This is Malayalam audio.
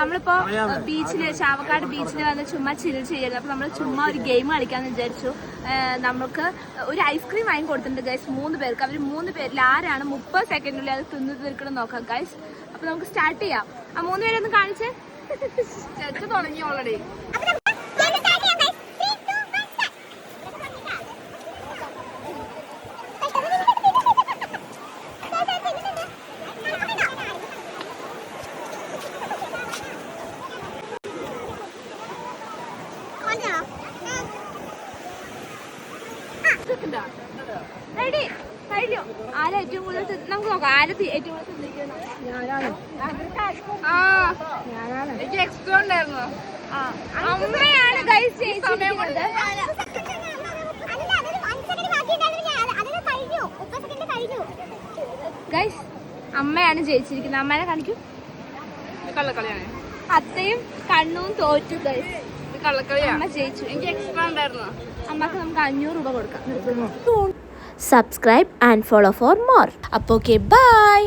നമ്മളിപ്പോ ബീച്ചില് ചാവക്കാട് ബീച്ചിൽ വന്ന് ചുമ്മാ ചിൽ ചെയ്യായിരുന്നു. അപ്പൊ നമ്മള് ചുമ്മാ ഒരു ഗെയിം കളിക്കാന്ന് വിചാരിച്ചു. നമുക്ക് ഒരു ഐസ്ക്രീം വാങ്ങി കൊടുത്തിട്ടുണ്ട് ഗൈസ് 3 പേർക്ക്. അവർ 3 പേരിൽ ആരാണ് 30 സെക്കൻഡിനുള്ളിൽ അത് തിന്നു തീർക്കണം നോക്കാം ഗൈസ്. അപ്പൊ നമുക്ക് സ്റ്റാർട്ട് ചെയ്യാം. ആ 3 പേരൊന്ന് കാണിച്ചേ. തുടങ്ങി ഓൾറെഡി. റെഡി കഴിഞ്ഞു. ആരാ ഏറ്റവും കൂടുതൽ നമുക്ക് നോക്കാം. ആരും ഏറ്റവും കൂടുതൽ എനിക്ക് എക്സ്ട്രാ ഉണ്ടായിരുന്നു. അമ്മയാണ് ഗൈസ് ജയിച്ചിരിക്കുന്നത്. ഗൈസ് അമ്മയാണ് ജയിച്ചിരിക്കുന്നത്. അമ്മേനെ കാണിക്കൂ. കള്ളക്കളിയാണ്. അത്തയും കണ്ണും തോറ്റു ഗൈസ്. അമ്മ ജയിച്ചു. എനിക്ക് എക്സ്ട്രാ ഉണ്ടായിരുന്നു. അമ്മക്ക് നമുക്ക് 500 രൂപ കൊടുക്കാം. Subscribe and follow for more. Okay, bye.